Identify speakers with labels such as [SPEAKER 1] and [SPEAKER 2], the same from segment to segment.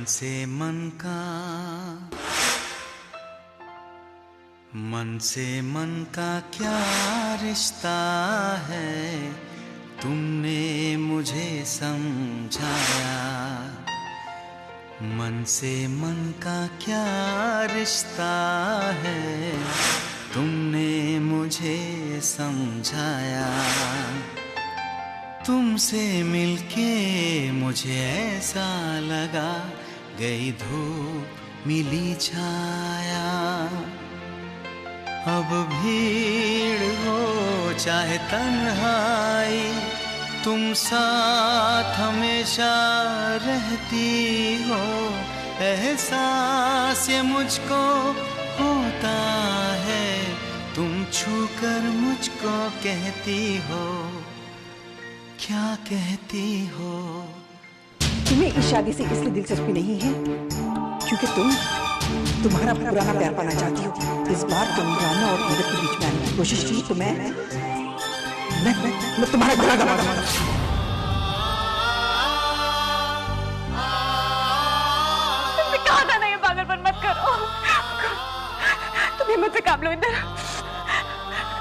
[SPEAKER 1] मन से मन का क्या रिश्ता है, तुमने मुझे समझाया। मन से मन का क्या रिश्ता है, तुमने मुझे समझाया। तुमसे मिलके मुझे ऐसा लगा, गई धूप मिली छाया। अब भीड़ हो चाहे तन्हाई, तुम साथ हमेशा रहती हो। एहसास ये मुझको होता है, तुम छूकर मुझको कहती हो, क्या कहती हो।
[SPEAKER 2] तुम्हें इस शादी से इसलिए दिलचस्पी नहीं है क्योंकि तुम्हारा पुराना प्यार पाना चाहती हो। इस बार तुम राना और नीरज के बीच में आने की कोशिश की तो मैं तुम्हारा गला दबा दूंगा।
[SPEAKER 3] तुमसे कहा था ना ये पागलपन मत करो। तुम्हें मुझसे काम लो इधर।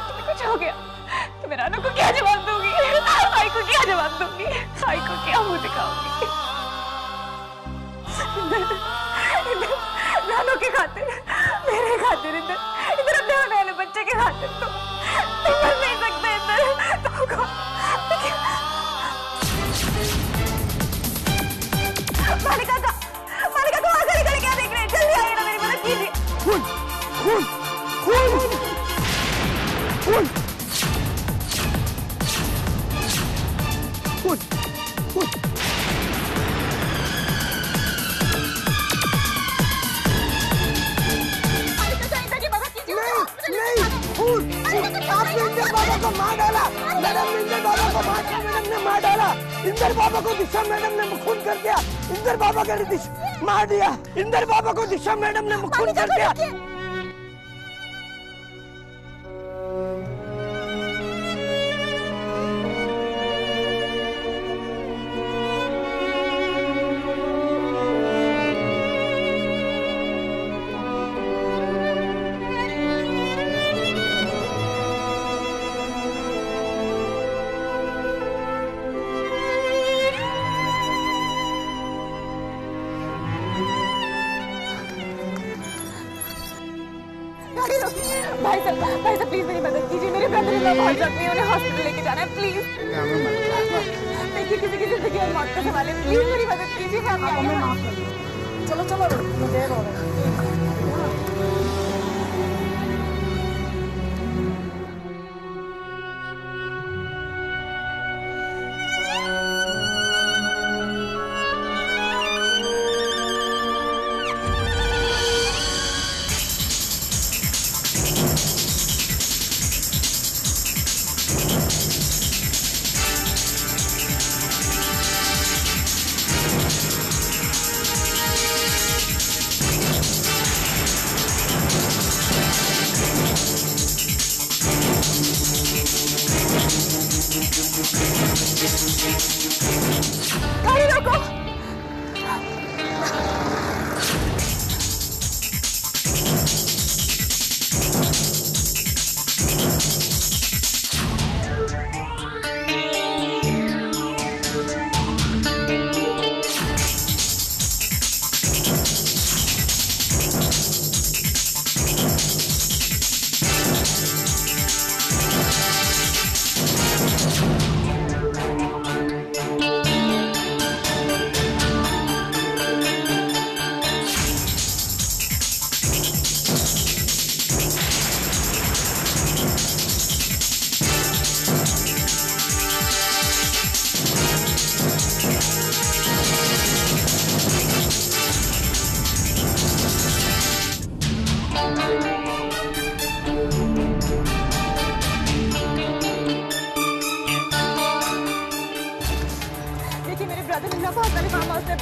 [SPEAKER 3] तुम्हें कुछ हो गया तो मैं राना को क्या जवाब दूंगी? आई को क्या जवाब दूंगी? आई को क्या मुंह दिखाऊंगी? रानू के खातिर, मेरे खातिर, इधर अपने होने वाले बच्चे के खातिर तुम मर नहीं सकते इधर। तुमको मालिका तुम आगे निकल क्या देख रहे हैं? जल्दी आइए ना, मेरी मदद कीजिए।
[SPEAKER 2] खून खून खून खून खून खून आपने इंदर बाबा को मार डाला। मैडम ने इंदर बाबा को मार दिया। मैडम ने मार डाला। इंदर बाबा को दिशा मैडम ने खून कर दिया। इंदर बाबा का मार दिया। इंदर बाबा को दिशा मैडम ने खून कर दिया।
[SPEAKER 3] भाई साहब प्लीज मेरी मदद कीजिए। मेरे ब्रदर इन लॉ बहुत जख्मी हैं, उन्हें हॉस्पिटल लेके जाना है प्लीज। देखिए किसी की जिंदगी और मौत का सवाल है, प्लीज मेरी मदद कीजिए।
[SPEAKER 2] चलो चलो मुझे रो रहे
[SPEAKER 3] गाड़ी रोको।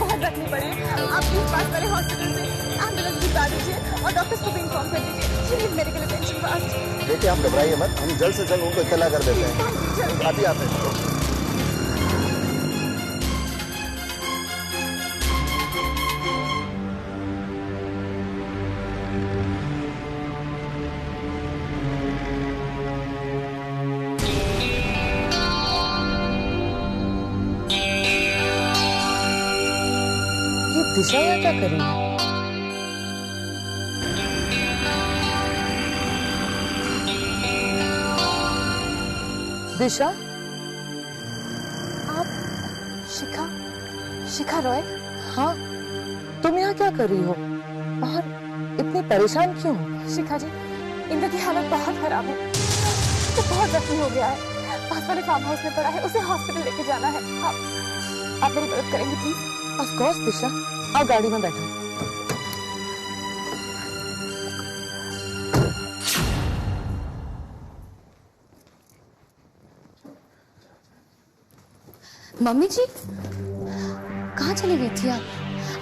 [SPEAKER 3] बहुत रखनी पड़े। आप प्लीज पास वाले हॉस्पिटल से एम्बुलेंस भिजवा दीजिए और डॉक्टर्स को भी इन्फॉर्म कर दीजिए। She need medical attention fast.
[SPEAKER 4] देखिए आप घबराइए मत, हम जल्द से जल्द उनको इत्तला कर देते हैं। अभी आते हैं।
[SPEAKER 5] दिशा यहाँ क्या कर रही है? दिशा,
[SPEAKER 3] आप शिखा शिखा रॉय?
[SPEAKER 5] हाँ, तुम यहाँ क्या कर रही हो और इतनी परेशान क्यों हो?
[SPEAKER 3] शिखा जी, इंद्र की हालत बहुत खराब है। वो बहुत जख्मी हो गया है, पास वाले फार्म हाउस में पड़ा है, उसे हॉस्पिटल लेके जाना है। आप मेरी मदद करेंगे प्लीज?
[SPEAKER 5] ऑफ कोर्स दिशा, आओ गाड़ी में बैठो।
[SPEAKER 3] मम्मी जी, कहाँ चली गई थी आप?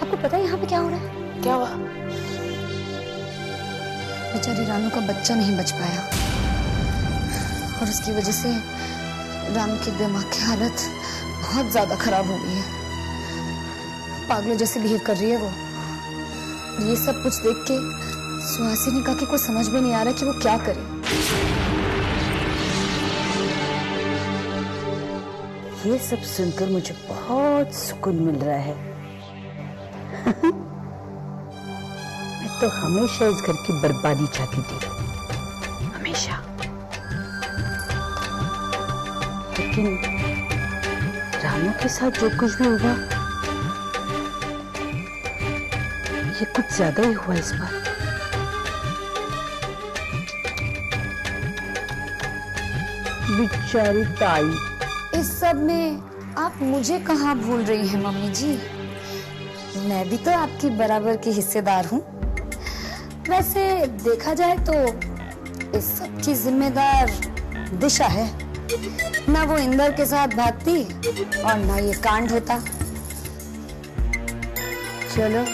[SPEAKER 3] आपको पता है यहाँ पे क्या हो रहा है?
[SPEAKER 5] क्या हुआ?
[SPEAKER 3] बेचारी रानू का बच्चा नहीं बच पाया और उसकी वजह से रानू की दिमाग की हालत बहुत ज्यादा खराब हो गई है। पागलों जैसे बिहेव कर रही है वो। ये सब कुछ देख के सुहासिनी का कुछ समझ में नहीं आ रहा कि वो क्या करे।
[SPEAKER 6] ये सब सुनकर मुझे बहुत सुकून मिल रहा है। मैं तो हमेशा इस घर की बर्बादी चाहती थी, हमेशा। लेकिन रानू के साथ जो कुछ भी हुआ, ये कुछ ज्यादा ही हुआ इस बार। बेचारी ताई।
[SPEAKER 3] इस सब में आप मुझे कहाँ भूल रही हैं मम्मी जी? मैं भी तो आपकी बराबर की हिस्सेदार हूँ। वैसे देखा जाए तो इस सब की जिम्मेदार दिशा है। ना वो इंदर के साथ भागती और ना ये कांड होता।
[SPEAKER 6] चलो,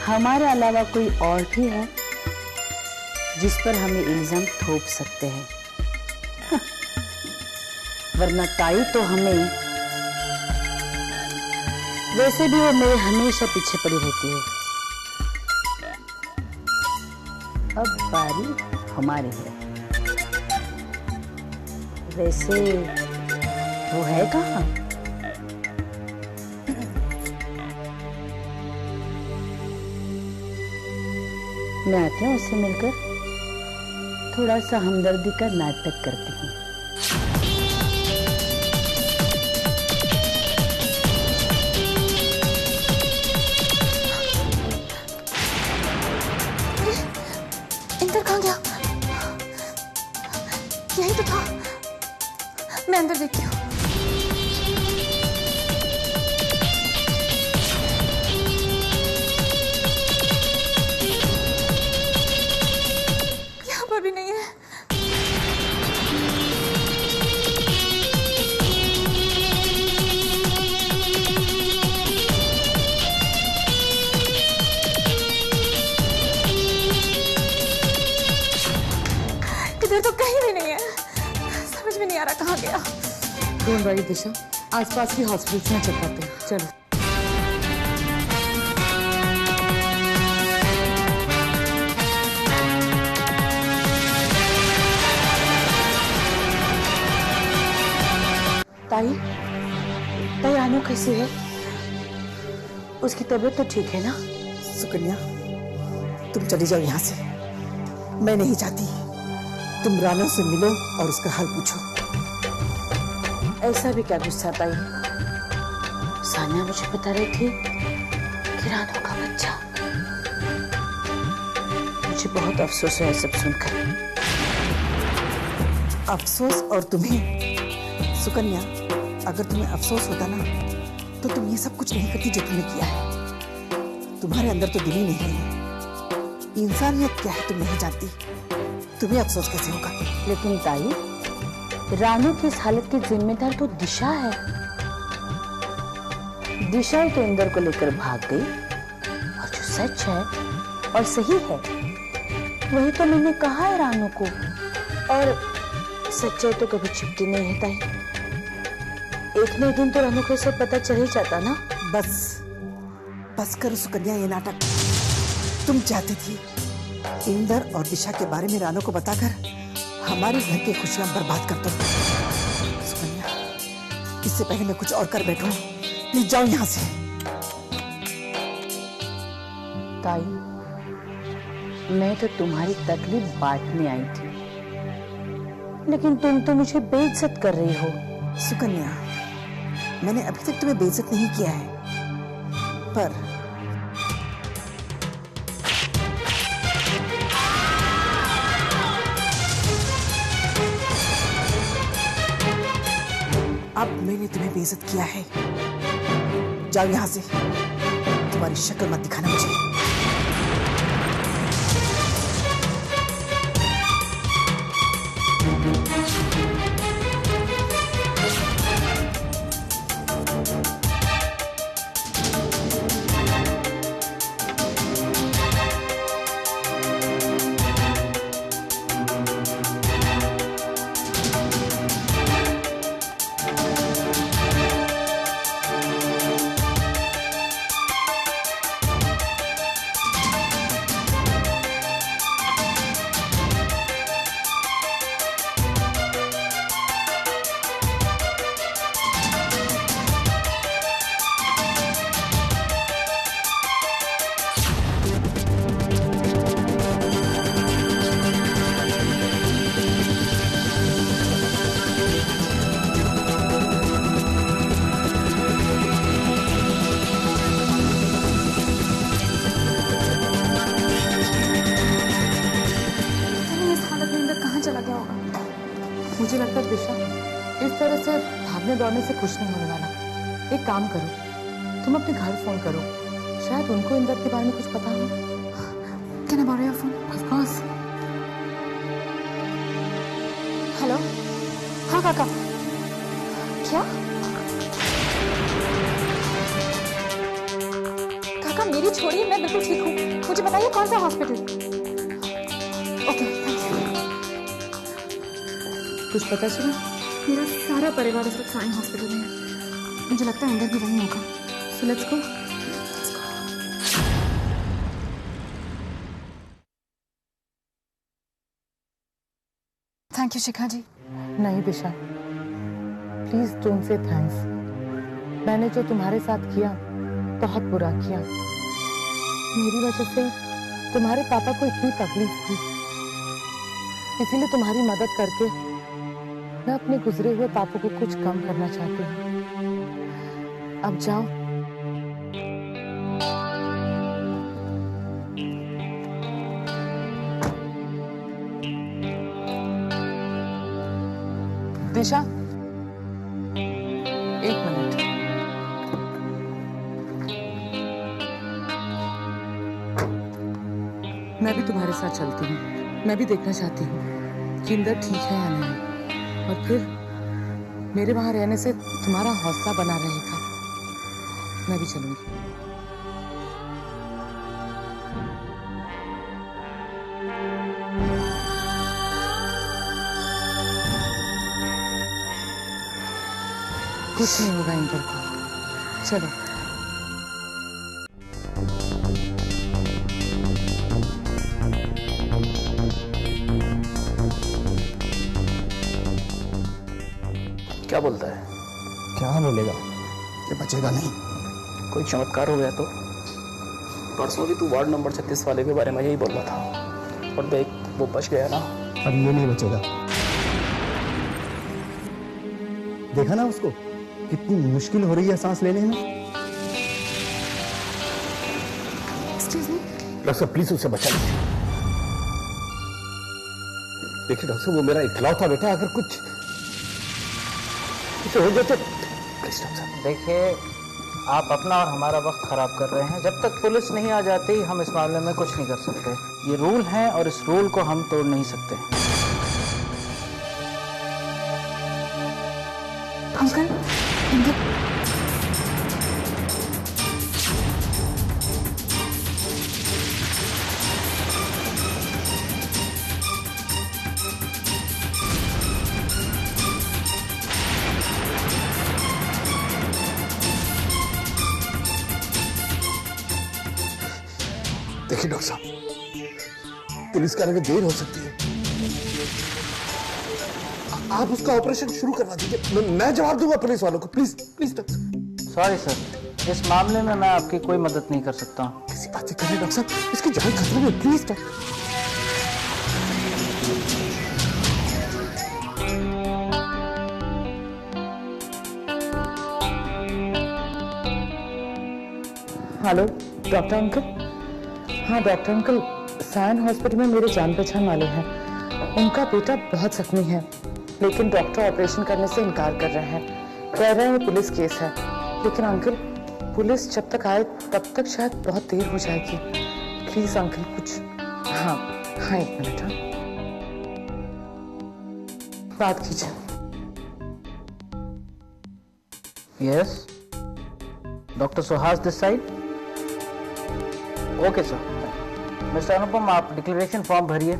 [SPEAKER 6] हमारे अलावा कोई और भी है जिस पर हमें इल्जाम थोप सकते हैं। वरना ताई तो हमें, वैसे भी वो मेरे हमेशा पीछे पड़ी रहती है। अब बारी हमारी है। वैसे वो है कहाँ? मैं आती हूँ उससे मिलकर थोड़ा सा हमदर्दी का नाटक करती हूँ।
[SPEAKER 3] इंदर कहाँ गया? यही तो था। मैं अंदर देखती हूँ। यहाँ पर भी नहीं है। इधर तो कहीं भी नहीं है। समझ में नहीं आ रहा कहाँ गया।
[SPEAKER 5] डोंट वरी दिशा, आसपास की हॉस्पिटल्स में चेक करते हैं। चलो।
[SPEAKER 6] ताई, ताई रानू कैसी है? उसकी तबीयत तो ठीक है ना?
[SPEAKER 2] सुकन्या, तुम चली जाओ यहाँ से। मैं नहीं चाहती। तुम रानू से मिलो और उसका हाल पूछो।
[SPEAKER 6] ऐसा भी क्या गुस्सा ताई? सानिया मुझे बता रही थी कि रानू का बच्चा। मुझे बहुत अफसोस है सब सुनकर।
[SPEAKER 2] अफसोस और तुम्हें? सुकन्या, अगर तुम्हें अफसोस होता ना तो तुम ये सब कुछ नहीं करती जो तुमने किया है। तुम्हारे अंदर तो दिल ही नहीं है। इंसानियत क्या है तुम नहीं जानती। तुम्हें अफसोस कैसे होगा?
[SPEAKER 6] लेकिन ताई, रानू की इस हालत की जिम्मेदार तो दिशा है। दिशा ही तो इंदर को लेकर भाग गई और जो सच है और सही है वही तो मैंने कहा है रानू को। और सच्चाई तो कभी छिपती नहीं है ताई। एक न एक दिन तो रानू को सब पता चल ही जाता ना।
[SPEAKER 2] बस करो सुकन्या ये नाटक। तुम चाहती थी इंदर और दिशा के बारे में रानू को बताकर हमारे घर की खुशियां बर्बाद कर दो। सुकन्या, इससे पहले मैं कुछ और कर बैठूं। प्लीज जाओ यहाँ से।
[SPEAKER 6] ताई, मैं तो तुम्हारी तकलीफ बांटने आई थी, लेकिन तुम तो मुझे बेइज्जत कर रही हो।
[SPEAKER 7] सुकन्या, मैंने अभी तक तुम्हें बेइज्जत नहीं किया है, पर अब मैंने तुम्हें बेइज्जत किया है। जाओ यहां से, तुम्हारी शक्ल मत दिखाना मुझे।
[SPEAKER 5] मुझे लगता है दिशा इस तरह से भागने दौड़ने से कुछ नहीं होने वाला। एक काम करो, तुम अपने घर फोन करो, शायद उनको इंदर के बारे में कुछ पता हो।
[SPEAKER 3] Can I borrow your phone?
[SPEAKER 5] Of course.
[SPEAKER 3] Hello, हाँ काका। क्या? काका मेरी छोड़िए, मैं बिल्कुल ठीक हूँ। मुझे बताइए कौन सा हॉस्पिटल? Okay, thank you.
[SPEAKER 5] कुछ पता चला?
[SPEAKER 3] मेरा सारा परिवार इस वक्त साइन हॉस्पिटल में है। मुझे लगता है अंदर भी वहीं होगा।
[SPEAKER 5] So let's go.
[SPEAKER 3] Thank you Shikha ji.
[SPEAKER 5] नहीं Disha, please don't say thanks. मैंने जो तुम्हारे साथ किया बहुत बुरा किया। मेरी वजह से तुम्हारे पापा को इतनी तकलीफ हुई, इसीलिए तुम्हारी मदद करके मैं अपने गुजरे हुए पापों को कुछ कम करना चाहती हूँ। अब जाओ। दिशा, एक मिनट। मैं भी तुम्हारे साथ चलती हूँ। मैं भी देखना चाहती हूँ कि इंदर ठीक है या नहीं, और फिर मेरे वहां रहने से तुम्हारा हौसला बना रहेगा। मैं भी चलूंगी। कुछ नहीं होगा इंदर को। चलो।
[SPEAKER 8] क्या बोलता है?
[SPEAKER 4] क्या बोलेगा? ये बचेगा नहीं।
[SPEAKER 8] कोई चमत्कार हो गया तो? परसों भी तू वार्ड नंबर 36 वाले के बारे में यही बोल रहा था, और देख वो बच गया ना।
[SPEAKER 4] अब ये नहीं बचेगा। देखा ना उसको, कितनी मुश्किल हो रही है सांस लेने में।
[SPEAKER 3] Excuse me.
[SPEAKER 4] डॉक्टर साहब प्लीज उसे बचा लीजिए। देखिए डॉक्टर साहब, वो मेरा इकलौता बेटा, अगर कुछ हो गया तो प्लीज डॉक्टर साहब।
[SPEAKER 8] देखिए, आप अपना और हमारा वक्त खराब कर रहे हैं। जब तक पुलिस नहीं आ जाती हम इस मामले में कुछ नहीं कर सकते। ये रूल है और इस रूल को हम तोड़ नहीं सकते।
[SPEAKER 3] अंकल, इंदर
[SPEAKER 4] देखिए डॉक्टर साहब, पुलिस के आने में देर हो सकती है। आप उसका ऑपरेशन शुरू करवा दीजिए। मैं जवाब दूंगा पुलिस वालों को। Please please doctor.
[SPEAKER 8] Sorry sir, इस मामले में मैं आपकी कोई मदद नहीं कर सकता हूँ।
[SPEAKER 7] किसी बात से कर रहे हैं डॉक्टर साहब, इसकी जान खतरे में, please doctor.
[SPEAKER 5] Hello doctor uncle. हाँ डॉक्टर अंकल, सायन हॉस्पिटल में मेरे जान पहचान वाले हैं। उनका बेटा बहुत जख्मी है, लेकिन डॉक्टर ऑपरेशन करने से इनकार कर रहे हैं। कह रहे हैं पुलिस केस है। लेकिन अंकल, पुलिस जब तक आए तब तक शायद बहुत देर हो जाएगी। प्लीज अंकल कुछ। हाँ हाँ, 1 मिनट। हाँ, बात कीजिए।
[SPEAKER 8] Yes, doctor Suhas this side. Okay sir. Mister Anupam, आप डिक्लेरेशन फॉर्म भरिए।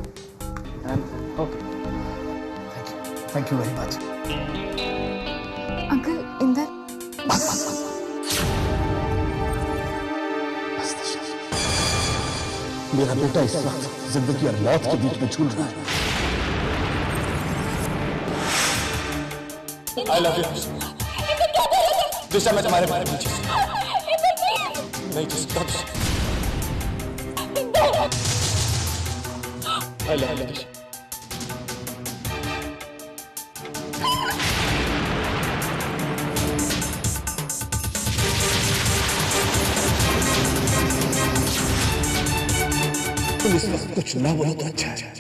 [SPEAKER 8] Okay,
[SPEAKER 7] thank you very much.
[SPEAKER 3] Uncle Inder.
[SPEAKER 4] मेरा बेटा इस वक्त जिंदगी और मौत के बीच में झूल रहा है।
[SPEAKER 9] I love you. दिशा, मैं तुम्हारे बारे में नहीं जिसका I love you, Disha.
[SPEAKER 4] Police वक्त कुछ ना बोलो तो अच्छा है।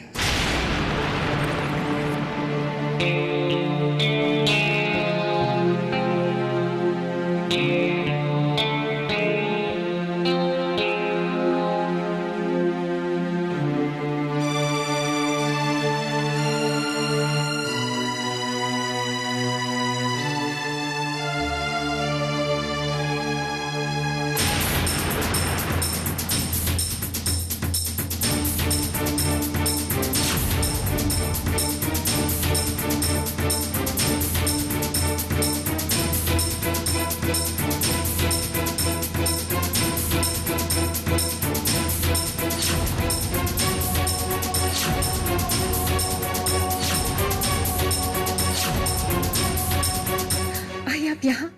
[SPEAKER 3] आई आप यहाँ?